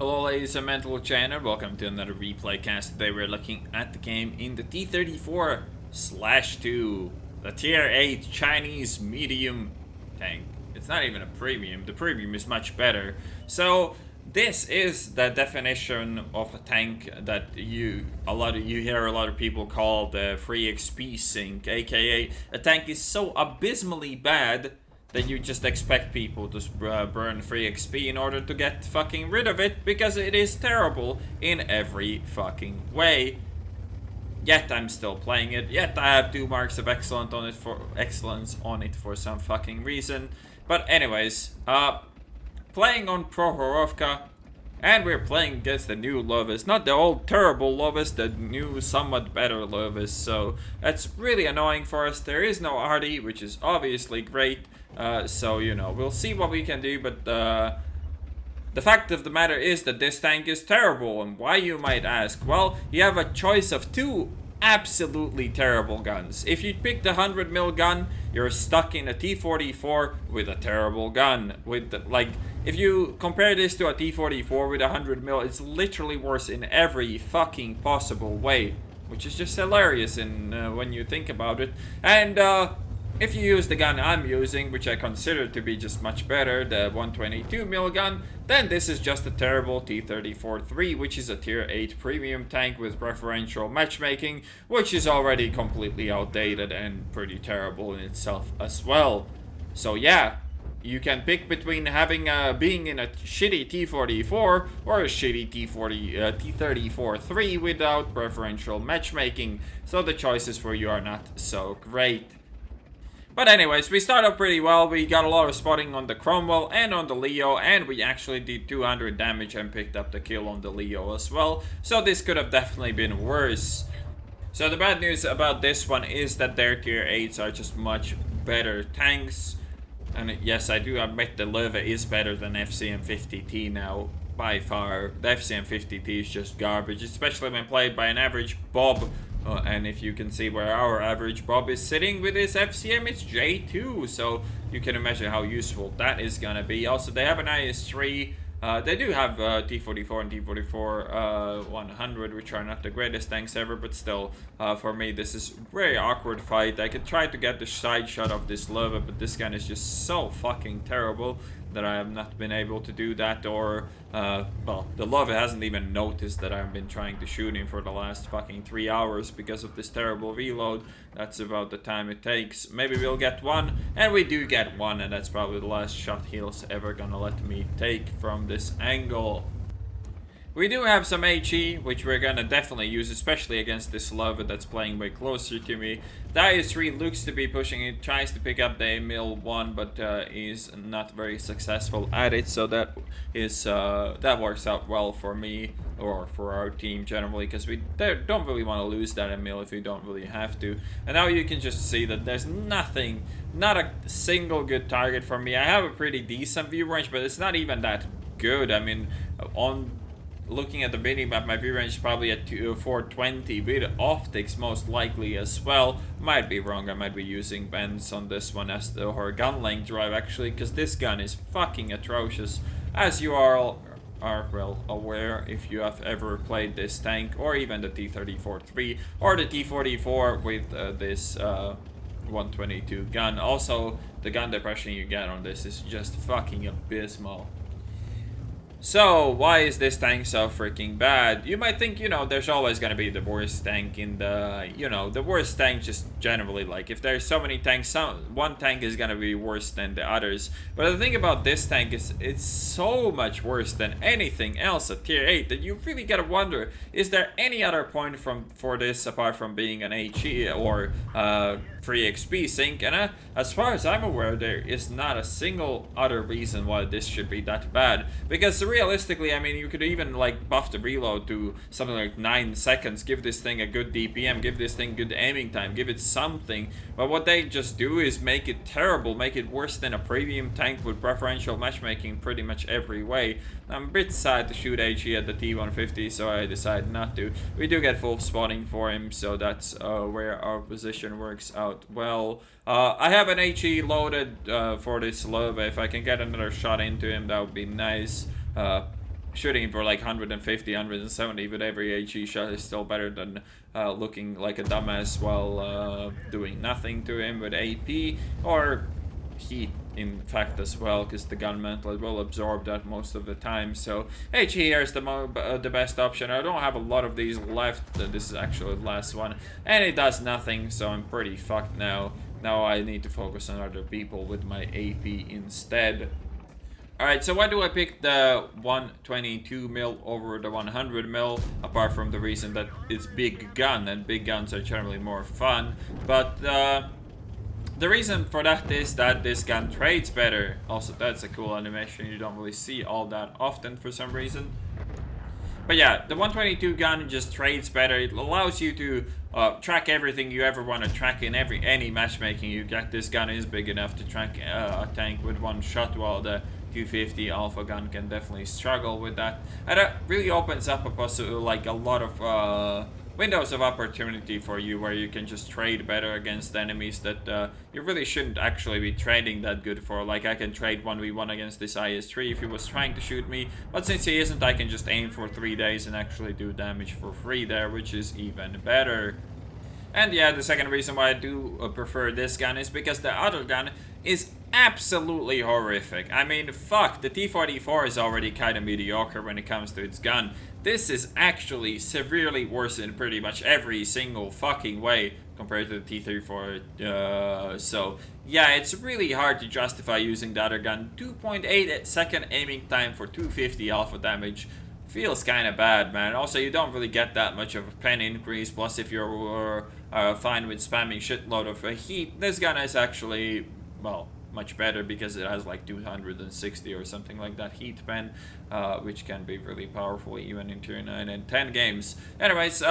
Hello ladies and gentlemen, channel. Welcome to another replay cast. Today we're looking at the game in the T-34-2, the tier 8 Chinese medium tank. It's not even a premium. The premium is much better. So this is the definition of a tank that you hear a lot of people call the free XP sink, aka a tank is so abysmally bad that you just expect people to burn free XP in order to get fucking rid of it, because it is terrible in every fucking way. Yet I'm still playing it, yet I have 2 marks of excellence on it for some fucking reason. But anyways, playing on Prohorovka, and we're playing against the new Lovis, not the old terrible Lovis, the new somewhat better Lovis, so that's really annoying for us. There is no RD, which is obviously great. So, you know, we'll see what we can do, but the fact of the matter is that this tank is terrible. And why, you might ask? Well, you have a choice of 2 absolutely terrible guns. If you pick the 100mm gun, you're stuck in a T-44 with a terrible gun. If you compare this to a T-44 with 100mm, it's literally worse in every fucking possible way, which is just hilarious when you think about it. And if you use the gun I'm using, which I consider to be just much better, the 122mm gun, then this is just a terrible T-34-3, which is a tier 8 premium tank with preferential matchmaking, which is already completely outdated and pretty terrible in itself as well. So yeah, you can pick between being in a shitty T-44 or a shitty T-34-3 without preferential matchmaking, so the choices for you are not so great. But anyways, we start off pretty well. We got a lot of spotting on the Cromwell and on the Leo, and we actually did 200 damage and picked up the kill on the Leo as well. So this could have definitely been worse. So the bad news about this one is that their tier 8s are just much better tanks. And yes, I do admit the Leva is better than FCM50T now, by far. The FCM50T is just garbage, especially when played by an average Bob. And if you can see where our average Bob is sitting with his FCM, it's J2, so you can imagine how useful that is gonna be. Also, they have an IS-3. They do have T-44 and T-44-100, which are not the greatest tanks ever, but still, for me, this is a very awkward fight. I could try to get the side shot of this Lova, but this gun is just so fucking terrible that I have not been able to do that, or, well, the Lova hasn't even noticed that I've been trying to shoot him for the last fucking 3 hours because of this terrible reload. That's about the time it takes. Maybe we'll get one, and we do get one, and that's probably the last shot he's ever gonna let me take from this angle. We do have some HE, which we're gonna definitely use, especially against this Lova that's playing way closer to me. The IS-3 looks to be pushing it, tries to pick up the MIL-1, but is not very successful at it, so that works out well for me, or for our team generally, because we don't really want to lose that MIL if we don't really have to. And now you can just see that there's not a single good target for me. I have a pretty decent view range, but it's not even that good. I mean, looking at the minimap, my view range is probably at 420 with optics most likely as well. Might be wrong, I might be using bends on this one as or gun length drive actually, because this gun is fucking atrocious, as you are well aware if you have ever played this tank, or even the T-34-3 or the T-44 with this 122 gun. Also, the gun depression you get on this is just fucking abysmal. So, why is this tank so freaking bad? You might think, you know, there's always gonna be the worst tank in the, you know, the worst tank just generally, like, if there's so many tanks, one tank is gonna be worse than the others. But the thing about this tank is, it's so much worse than anything else at tier 8 that you really gotta wonder, is there any other point for this apart from being an HE or free XP sink? And as far as I'm aware, there is not a single other reason why this should be that bad. Because realistically, I mean, you could even like buff the reload to something like 9 seconds, give this thing a good DPM, give this thing good aiming time, give it something. But what they just do is make it terrible, make it worse than a premium tank with preferential matchmaking pretty much every way. I'm a bit sad to shoot HE at the T-150, so I decided not to. We do get full spotting for him, so that's where our position works out well. I have an HE loaded for this Lova. If I can get another shot into him, that would be nice. shooting for like 150, 170 with every HE shot is still better than looking like a dumbass while doing nothing to him with AP or heat, in fact, as well, because the gun mantle will absorb that most of the time. So HE here is the best option. I don't have a lot of these left. This is actually the last one, and it does nothing, so I'm pretty fucked now. Now I need to focus on other people with my AP instead. Alright, so why do I pick the 122mm over the 100mm? Apart from the reason that it's big gun, and big guns are generally more fun. But the reason for that is that this gun trades better. Also, that's a cool animation you don't really see all that often for some reason. But yeah, the 122 gun just trades better. It allows you to track everything you ever want to track in any matchmaking you get. This gun is big enough to track a tank with one shot, while the 250 alpha gun can definitely struggle with that. And that really opens up a lot of windows of opportunity for you, where you can just trade better against enemies that you really shouldn't actually be trading that good for. Like, I can trade 1v1 against this IS-3 if he was trying to shoot me, but since he isn't, I can just aim for 3 days and actually do damage for free there, which is even better. And yeah, the second reason why I do prefer this gun is because the other gun is absolutely horrific. I mean, fuck, the T-34 is already kind of mediocre when it comes to its gun. This is actually severely worse in pretty much every single fucking way compared to the T-34. So yeah, it's really hard to justify using the other gun. 2.8 second aiming time for 250 alpha damage. Feels kind of bad, man. Also, you don't really get that much of a pen increase. Plus, if you're fine with spamming shitload of heat, this gun is actually, well, much better because it has like 260 or something like that heat pen, which can be really powerful even in tier 9 and 10 games. Anyways,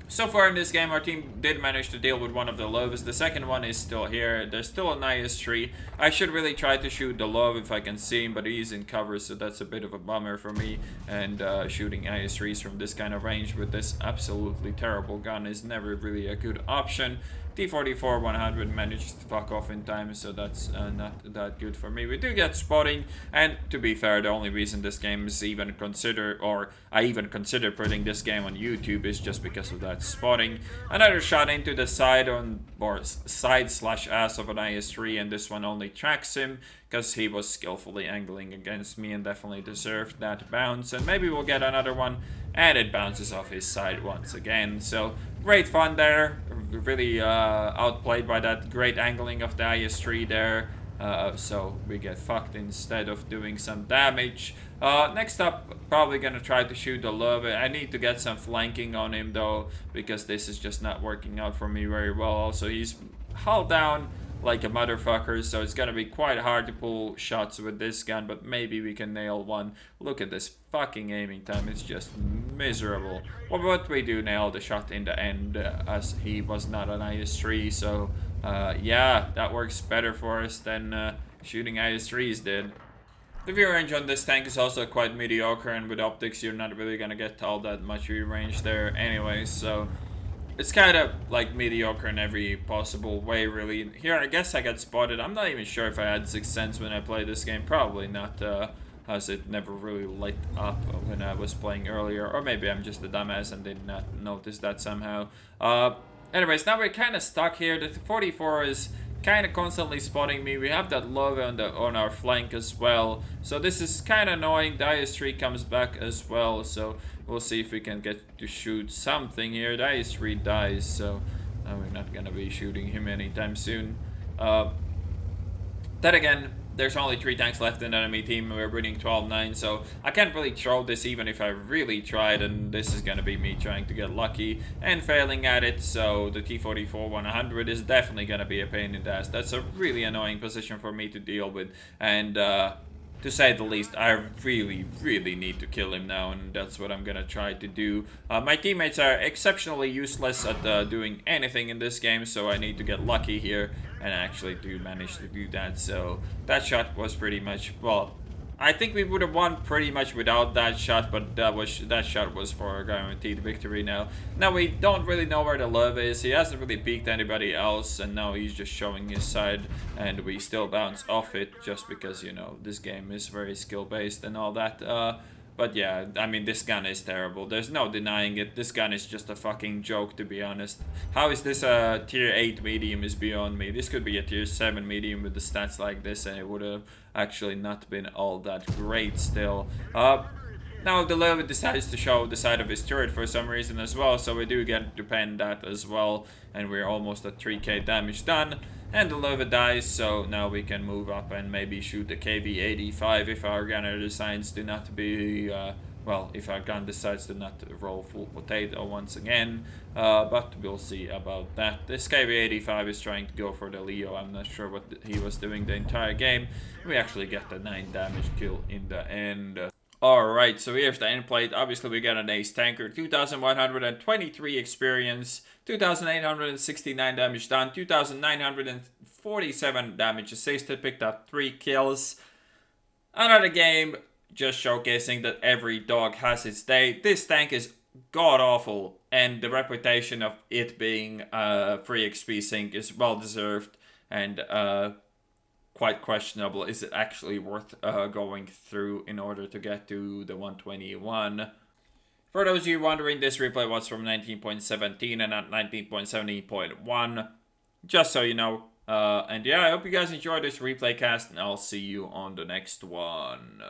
so far in this game, our team did manage to deal with one of the lows. The second one is still here. There's still an IS-3. I should really try to shoot the low if I can see him, but he's in cover, so that's a bit of a bummer for me. And shooting IS-3s from this kind of range with this absolutely terrible gun is never really a good option. T-34-100 managed to fuck off in time, so that's not that good for me. We do get spotting, and to be fair, the only reason this game is even considered, or I even consider putting this game on YouTube, is just because of that spotting. Another shot into the side or side/ass of an IS-3, and this one only tracks him because he was skillfully angling against me and definitely deserved that bounce. And maybe we'll get another one, and it bounces off his side once again. So great fun there. Really outplayed by that great angling of the IS-3 there. So we get fucked instead of doing some damage. Next up, probably gonna try to shoot the low. I need to get some flanking on him though, because this is just not working out for me very well. Also, he's hull down like a motherfucker, so it's gonna be quite hard to pull shots with this gun, but maybe we can nail one. Look at this fucking aiming time, it's just miserable. Well, but we do nail the shot in the end, as he was not an IS-3, so yeah, that works better for us than shooting IS-3s did. The view range on this tank is also quite mediocre, and with optics you're not really gonna get all that much view range there anyways, so it's kind of like mediocre in every possible way, really. Here, I guess I got spotted. I'm not even sure if I had Sixth Sense when I played this game. Probably not, as it never really lit up when I was playing earlier. Or maybe I'm just a dumbass and did not notice that somehow. Anyways, now we're kind of stuck here. The 44 is kind of constantly spotting me. We have that low on our flank as well, so this is kind of annoying. The IS-3 comes back as well, so we'll see if we can get to shoot something here. The IS-3 dies, so we're not gonna be shooting him anytime soon. Then again, there's only 3 tanks left in the enemy team. We're winning 12-9, so I can't really throw this even if I really tried, and this is gonna be me trying to get lucky and failing at it. So the T-34-100 is definitely gonna be a pain in the ass. That's a really annoying position for me to deal with, and to say the least, I really need to kill him now, and that's what I'm gonna try to do. My teammates are exceptionally useless at doing anything in this game, so I need to get lucky here, and I actually do manage to do that. So that shot was pretty much, well, I think we would have won pretty much without that shot, but that shot was for a guaranteed victory now. Now we don't really know where the love is. He hasn't really peeked anybody else, and now he's just showing his side, and we still bounce off it just because, you know, this game is very skill based and all that. But yeah, I mean, this gun is terrible. There's no denying it. This gun is just a fucking joke, to be honest. How is this a tier 8 medium is beyond me. This could be a tier 7 medium with the stats like this, and it would have actually not been all that great still. Now the Lova decides to show the side of his turret for some reason as well, so we do get to pen that as well, and we're almost at 3k damage done. And the Lova dies, so now we can move up and maybe shoot the KV-85 if our gunner decides to not be, well, if our gun decides to not roll full potato once again. But we'll see about that. This KV-85 is trying to go for the Leo. I'm not sure what he was doing the entire game. We actually get the 9 damage kill in the end. Alright, so here's the end plate. Obviously we got an ace tanker, 2123 experience, 2869 damage done, 2947 damage assisted, picked up 3 kills. Another game just showcasing that every dog has its day. This tank is god awful, and the reputation of it being free XP sync is well deserved, and quite questionable. Is it actually worth going through in order to get to the 121? For those of you wondering, this replay was from 19.17 and not 19.17.1, just so you know. And yeah, I hope you guys enjoyed this replay cast, and I'll see you on the next one.